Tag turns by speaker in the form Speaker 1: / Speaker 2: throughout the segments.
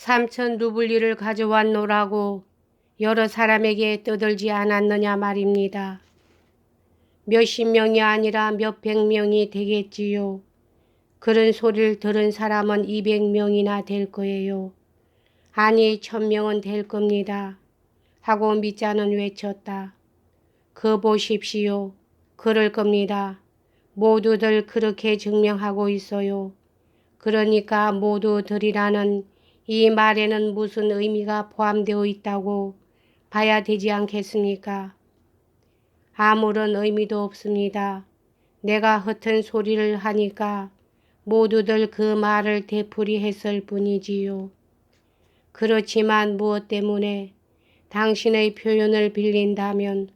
Speaker 1: 3천 루블리를 가져왔노라고 여러 사람에게 떠들지 않았느냐 말입니다. 몇십 명이 아니라 몇백 명이 되겠지요. 그런 소리를 들은 사람은 200명이나 될 거예요. 아니 1000명은 될 겁니다. 하고 밑자는 외쳤다. 그 보십시오. 그럴 겁니다. 모두들 그렇게 증명하고 있어요. 그러니까 모두들이라는 이 말에는 무슨 의미가 포함되어 있다고 봐야 되지 않겠습니까? 아무런 의미도 없습니다. 내가 헛된 소리를 하니까 모두들 그 말을 되풀이했을 뿐이지요. 그렇지만 무엇 때문에 당신의 표현을 빌린다면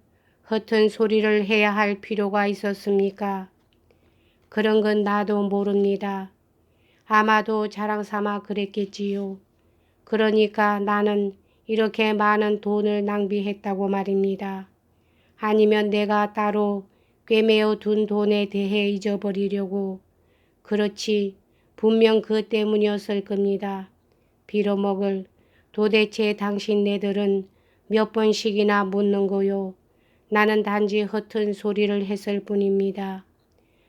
Speaker 1: 헛된 소리를 해야 할 필요가 있었습니까? 그런 건 나도 모릅니다. 아마도 자랑삼아 그랬겠지요. 그러니까 나는 이렇게 많은 돈을 낭비했다고 말입니다. 아니면 내가 따로 꿰매어 둔 돈에 대해 잊어버리려고. 그렇지, 분명 그 때문이었을 겁니다. 빌어먹을. 도대체 당신네들은 몇 번씩이나 묻는 거요. 나는 단지 허튼 소리를 했을 뿐입니다.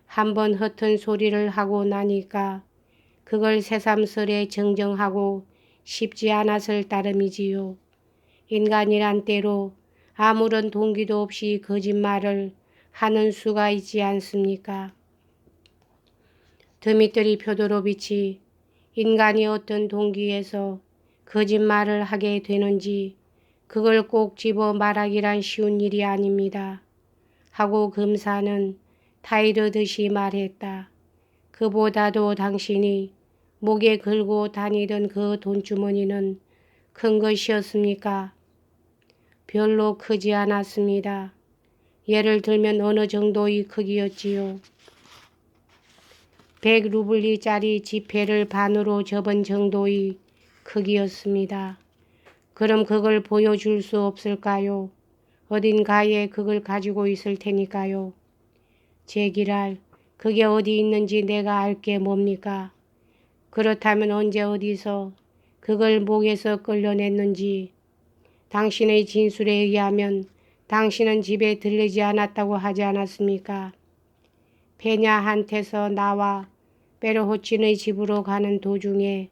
Speaker 1: 한번 허튼 소리를 하고 나니까 그걸 새삼스레 정정하고 쉽지 않았을 따름이지요. 인간이란 때로 아무런 동기도 없이 거짓말을 하는 수가 있지 않습니까? 드미트리 표도로비치, 인간이 어떤 동기에서 거짓말을 하게 되는지 그걸 꼭 집어 말하기란 쉬운 일이 아닙니다. 하고 금사는 타이르듯이 말했다. 그보다도 당신이 목에 걸고 다니던 그 돈주머니는 큰 것이었습니까? 별로 크지 않았습니다. 예를 들면 어느 정도의 크기였지요. 100루블리짜리 지폐를 반으로 접은 정도의 크기였습니다. 그럼 그걸 보여줄 수 없을까요? 어딘가에 그걸 가지고 있을 테니까요. 제기랄, 그게 어디 있는지 내가 알 게 뭡니까? 그렇다면 언제 어디서 그걸 목에서 끌려냈는지 당신의 진술에 의하면 당신은 집에 들르지 않았다고 하지 않았습니까? 페냐한테서 나와 베르호친의 집으로 가는 도중에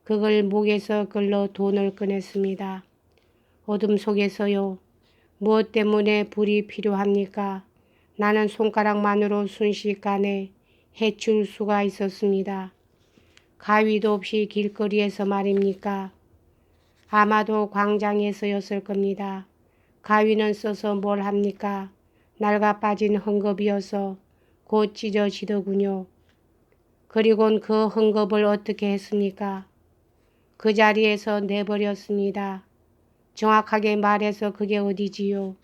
Speaker 1: 그걸 목에서 끌러 돈을 꺼냈습니다. 어둠 속에서요. 무엇 때문에 불이 필요합니까? 나는 손가락만으로 순식간에 해칠 수가 있었습니다. 가위도 없이 길거리에서 말입니까? 아마도 광장에서였을 겁니다. 가위는 써서 뭘 합니까? 낡아 빠진 헝겊이어서 곧 찢어지더군요. 그리곤 그 헝겊을 어떻게 했습니까? 그 자리에서 내버렸습니다. 정확하게 말해서 그게 어디지요?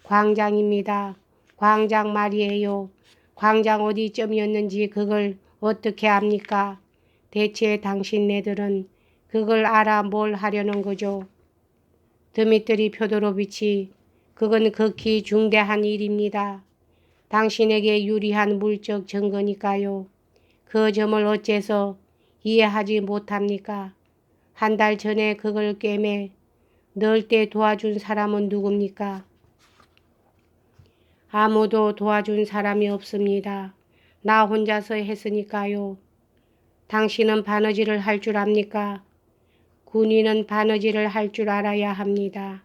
Speaker 1: 광장입니다. 광장 말이에요. 광장 어디쯤이었는지 그걸 어떻게 압니까? 대체 당신네들은 그걸 알아 뭘 하려는 거죠? 드미트리 표도로비치, 그건 극히 중대한 일입니다. 당신에게 유리한 물적 증거니까요. 그 점을 어째서 이해하지 못합니까? 한 달 전에 그걸 꿰매 넣을 때 도와준 사람은 누굽니까? 아무도 도와준 사람이 없습니다. 나 혼자서 했으니까요. 당신은 바느질을 할 줄 압니까? 군인은 바느질을 할 줄 알아야 합니다.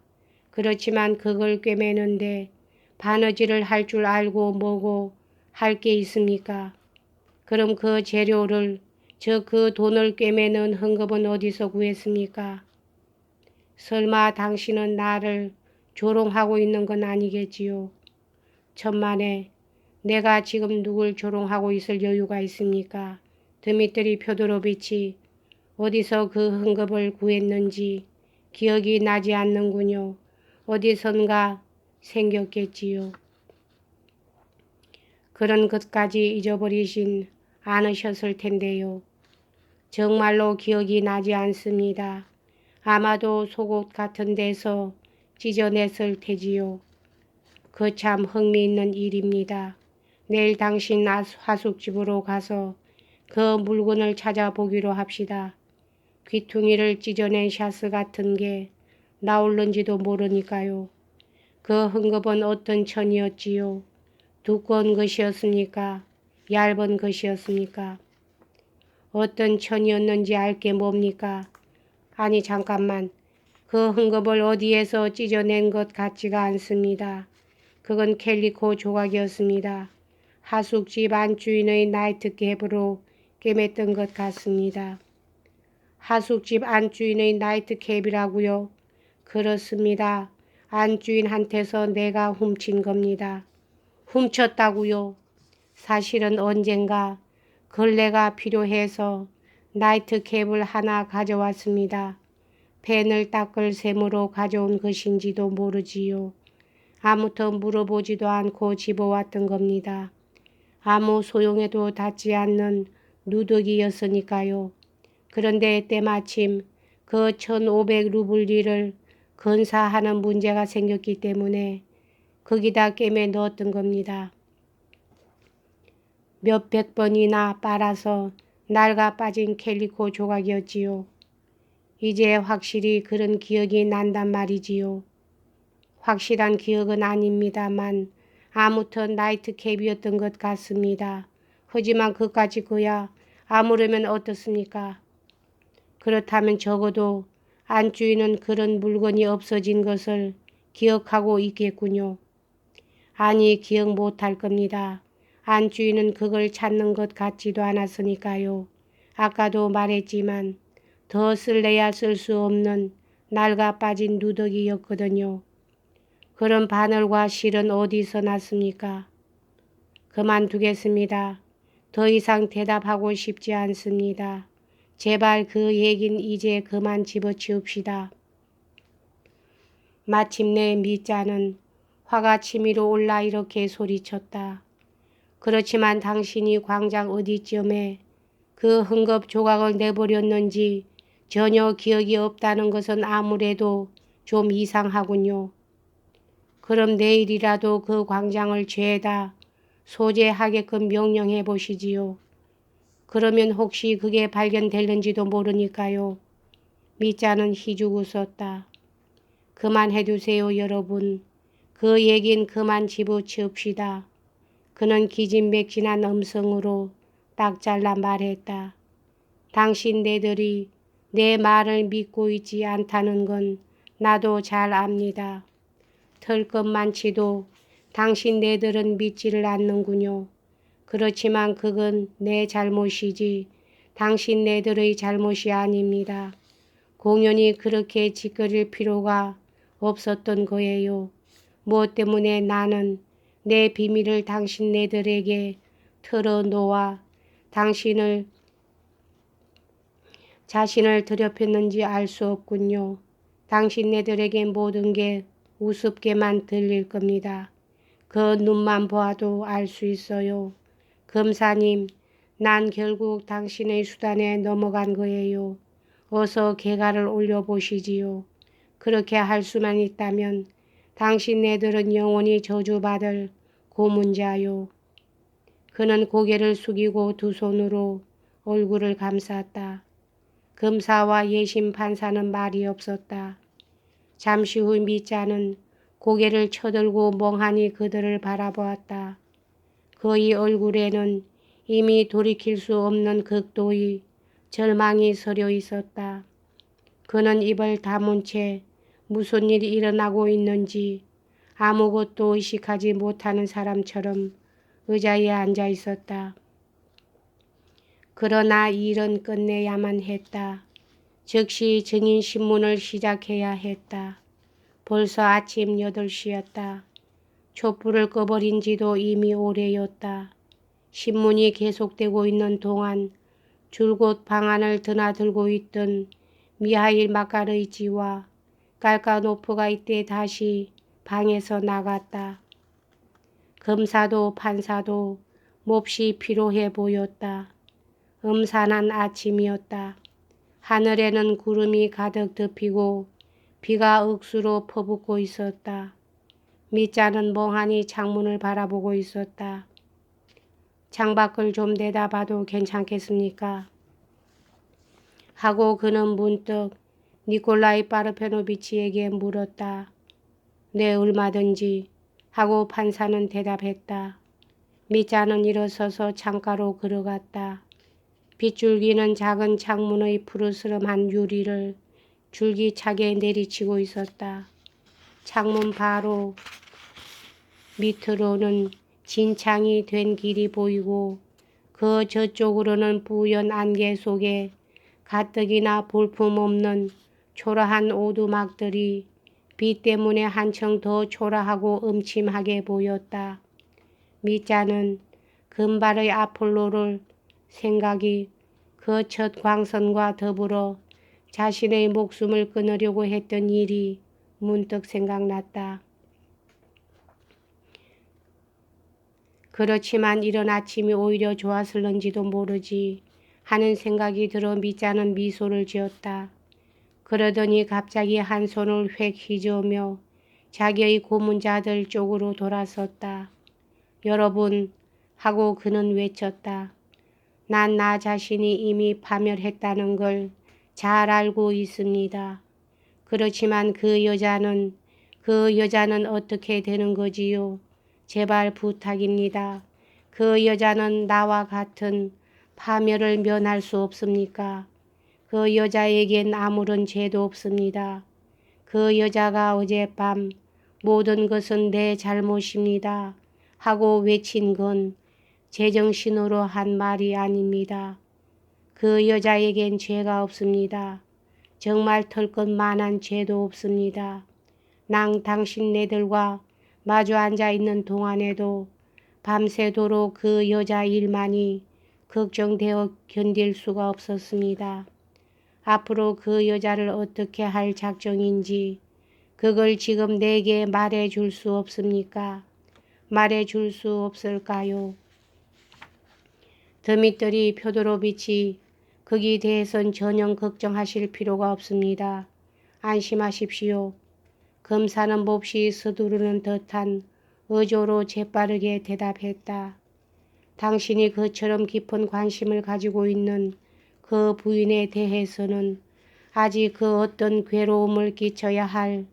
Speaker 1: 그렇지만 그걸 꿰매는데 바느질을 할 줄 알고 뭐고 할 게 있습니까? 그럼 그 재료를 그 돈을 꿰매는 헝겊은 어디서 구했습니까? 설마 당신은 나를 조롱하고 있는 건 아니겠지요? 천만에 내가 지금 누굴 조롱하고 있을 여유가 있습니까? 드미트리 표도로비치, 어디서 그 헝겊을 구했는지 기억이 나지 않는군요. 어디선가 생겼겠지요. 그런 것까지 잊어버리진 않으셨을 텐데요. 정말로 기억이 나지 않습니다. 아마도 속옷 같은 데서 찢어냈을 테지요. 그 참 흥미있는 일입니다. 내일 당신 화숙집으로 가서 그 물건을 찾아보기로 합시다. 귀퉁이를 찢어낸 샤스 같은 게 나올는지도 모르니까요. 그 헝겊은 어떤 천이었지요? 두꺼운 것이었습니까? 얇은 것이었습니까? 어떤 천이었는지 알게 뭡니까? 아니 잠깐만. 그 헝겊을 어디에서 찢어낸 것 같지가 않습니다. 그건 캘리코 조각이었습니다. 하숙집 안주인의 나이트캡으로 꿰맸던 것 같습니다. 하숙집 안주인의 나이트캡이라고요? 그렇습니다. 안주인한테서 내가 훔친 겁니다. 훔쳤다고요? 사실은 언젠가 걸레가 필요해서 나이트캡을 하나 가져왔습니다. 펜을 닦을 셈으로 가져온 것인지도 모르지요. 아무튼 물어보지도 않고 집어왔던 겁니다. 아무 소용에도 닿지 않는 누더기였으니까요. 그런데 때마침 그 1500루블리를 건사하는 문제가 생겼기 때문에 거기다 꿰매 넣었던 겁니다. 몇백 번이나 빨아서 낡아 빠진 캘리코 조각이었지요. 이제 확실히 그런 기억이 난단 말이지요. 확실한 기억은 아닙니다만 아무튼 나이트캡이었던 것 같습니다. 하지만 그까짓 거야 아무려면 어떻습니까? 그렇다면 적어도 안주인은 그런 물건이 없어진 것을 기억하고 있겠군요. 아니 기억 못할 겁니다. 안주인은 그걸 찾는 것 같지도 않았으니까요. 아까도 말했지만 더 쓸래야 쓸 수 없는 낡아 빠진 누더기였거든요. 그런 바늘과 실은 어디서 났습니까? 그만두겠습니다. 더 이상 대답하고 싶지 않습니다. 제발 그 얘긴 이제 그만 집어치웁시다. 마침내 미자는 화가 치밀어 올라 이렇게 소리쳤다. 그렇지만 당신이 광장 어디쯤에 그 헝겊 조각을 내버렸는지 전혀 기억이 없다는 것은 아무래도 좀 이상하군요. 그럼 내일이라도 그 광장을 죄다 소재하게끔 명령해 보시지요. 그러면 혹시 그게 발견될는지도 모르니까요. 미자는 희죽 웃었다. 그만해두세요 여러분. 그 얘긴 그만 집어치웁시다. 그는 기진맥진한 음성으로 딱 잘라 말했다. 당신네들이 내 말을 믿고 있지 않다는 건 나도 잘 압니다. 털 것만치도 당신네들은 믿지를 않는군요. 그렇지만 그건 내 잘못이지 당신네들의 잘못이 아닙니다. 공연히 그렇게 짓거릴 필요가 없었던 거예요. 무엇 때문에 나는 내 비밀을 당신네들에게 털어놓아 자신을 더럽혔는지 알 수 없군요. 당신네들에게 모든 게 우습게만 들릴 겁니다. 그 눈만 보아도 알 수 있어요. 검사님, 난 결국 당신의 수단에 넘어간 거예요. 어서 개가를 올려보시지요. 그렇게 할 수만 있다면 당신네들은 영원히 저주받을 고문자요. 그는 고개를 숙이고 두 손으로 얼굴을 감쌌다. 검사와 예심 판사는 말이 없었다. 잠시 후 미자는 고개를 쳐들고 멍하니 그들을 바라보았다. 그의 얼굴에는 이미 돌이킬 수 없는 극도의 절망이 서려 있었다. 그는 입을 다문 채 무슨 일이 일어나고 있는지 아무것도 의식하지 못하는 사람처럼 의자에 앉아 있었다. 그러나 일은 끝내야만 했다. 즉시 증인신문을 시작해야 했다. 벌써 아침 8시였다. 촛불을 꺼버린 지도 이미 오래였다. 신문이 계속되고 있는 동안 줄곧 방 안을 드나들고 있던 미하일 마카르이치와 깔까노프가 이때 다시 방에서 나갔다. 검사도 판사도 몹시 피로해 보였다. 음산한 아침이었다. 하늘에는 구름이 가득 덮이고 비가 억수로 퍼붓고 있었다. 미자는 멍하니 창문을 바라보고 있었다. 창밖을 좀 내다봐도 괜찮겠습니까? 하고 그는 문득 니콜라이 파르페노비치에게 물었다. 네, 얼마든지 하고 판사는 대답했다. 미자는 일어서서 창가로 걸어갔다. 빗줄기는 작은 창문의 푸르스름한 유리를 줄기차게 내리치고 있었다. 창문 바로 밑으로는 진창이 된 길이 보이고 그 저쪽으로는 뿌연 안개 속에 가뜩이나 볼품없는 초라한 오두막들이 빛 때문에 한층 더 초라하고 음침하게 보였다. 미자는 금발의 아폴로를 생각이 그 첫 광선과 더불어 자신의 목숨을 끊으려고 했던 일이 문득 생각났다. 그렇지만 이런 아침이 오히려 좋았을런지도 모르지 하는 생각이 들어 미자는 미소를 지었다. 그러더니 갑자기 한 손을 획 휘저으며 자기의 고문자들 쪽으로 돌아섰다. 여러분 하고 그는 외쳤다. 난 나 자신이 이미 파멸했다는 걸 잘 알고 있습니다. 그렇지만 그 여자는 어떻게 되는 거지요? 제발 부탁입니다. 그 여자는 나와 같은 파멸을 면할 수 없습니까? 그 여자에겐 아무런 죄도 없습니다. 그 여자가 어젯밤 모든 것은 내 잘못입니다 하고 외친 건 제정신으로 한 말이 아닙니다. 그 여자에겐 죄가 없습니다. 정말 털것만한 죄도 없습니다. 당신네들과 마주 앉아 있는 동안에도 밤새도록 그 여자 일만이 걱정되어 견딜 수가 없었습니다. 앞으로 그 여자를 어떻게 할 작정인지 그걸 지금 내게 말해 줄 수 없습니까? 말해 줄 수 없을까요? 드미트리 표도로비치, 거기에 대해선 전혀 걱정하실 필요가 없습니다. 안심하십시오. 검사는 몹시 서두르는 듯한 어조로 재빠르게 대답했다. 당신이 그처럼 깊은 관심을 가지고 있는 그 부인에 대해서는 아직 그 어떤 괴로움을 끼쳐야 할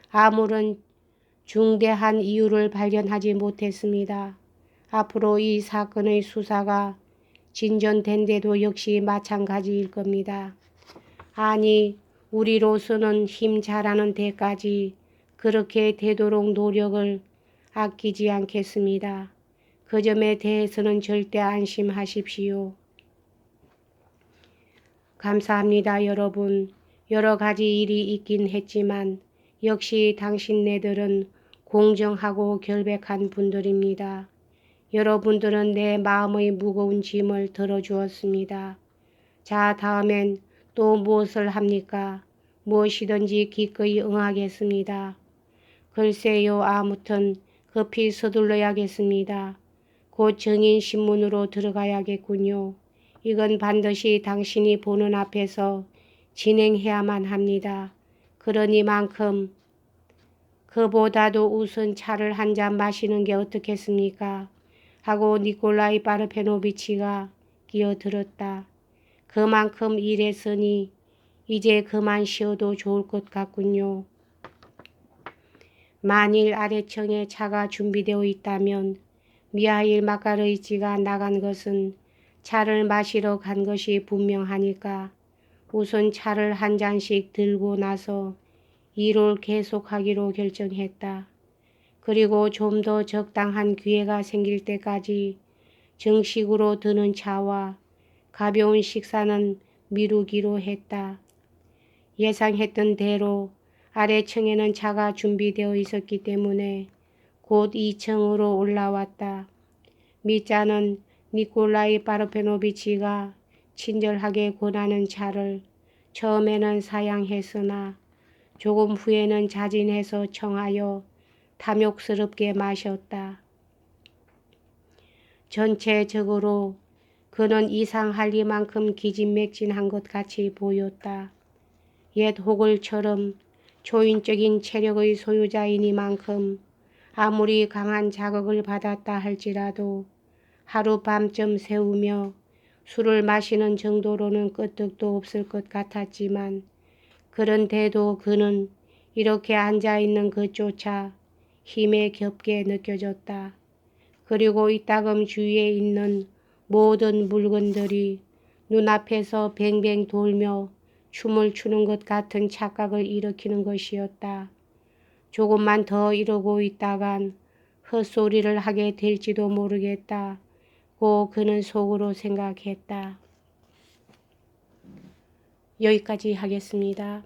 Speaker 1: 아무런 중대한 이유를 발견하지 못했습니다. 앞으로 이 사건의 수사가 진전된데도 역시 마찬가지일 겁니다. 아니, 우리로서는 힘 잘하는 데까지 그렇게 되도록 노력을 아끼지 않겠습니다. 그 점에 대해서는 절대 안심하십시오. 감사합니다, 여러분. 여러 가지 일이 있긴 했지만 역시 당신네들은 공정하고 결백한 분들입니다. 여러분들은 내 마음의 무거운 짐을 들어주었습니다. 자, 다음엔 또 무엇을 합니까? 무엇이든지 기꺼이 응하겠습니다. 글쎄요, 아무튼 급히 서둘러야겠습니다. 곧 정인신문으로 들어가야겠군요. 이건 반드시 당신이 보는 앞에서 진행해야만 합니다. 그러니만큼 그보다도 우선 차를 한 잔 마시는 게 어떻겠습니까? 하고 니콜라이 파르페노비치가 끼어들었다. 그만큼 일했으니 이제 그만 쉬어도 좋을 것 같군요. 만일 아래층에 차가 준비되어 있다면 미하일 마카르이치가 나간 것은 차를 마시러 간 것이 분명하니까 우선 차를 한 잔씩 들고 나서 일을 계속하기로 결정했다. 그리고 좀 더 적당한 기회가 생길 때까지 정식으로 드는 차와 가벼운 식사는 미루기로 했다. 예상했던 대로 아래층에는 차가 준비되어 있었기 때문에 곧 2층으로 올라왔다. 미자는 니콜라이 파르페노비치가 친절하게 권하는 차를 처음에는 사양했으나 조금 후에는 자진해서 청하여 탐욕스럽게 마셨다. 전체적으로 그는 이상할 리만큼 기진맥진한 것 같이 보였다. 옛 호글처럼 초인적인 체력의 소유자이니만큼 아무리 강한 자극을 받았다 할지라도 하룻밤쯤 새우며 술을 마시는 정도로는 끄떡도 없을 것 같았지만 그런데도 그는 이렇게 앉아있는 것조차 힘에 겹게 느껴졌다. 그리고 이따금 주위에 있는 모든 물건들이 눈앞에서 뱅뱅 돌며 춤을 추는 것 같은 착각을 일으키는 것이었다. 조금만 더 이러고 있다간 헛소리를 하게 될지도 모르겠다. 고 그는 속으로 생각했다. 여기까지 하겠습니다.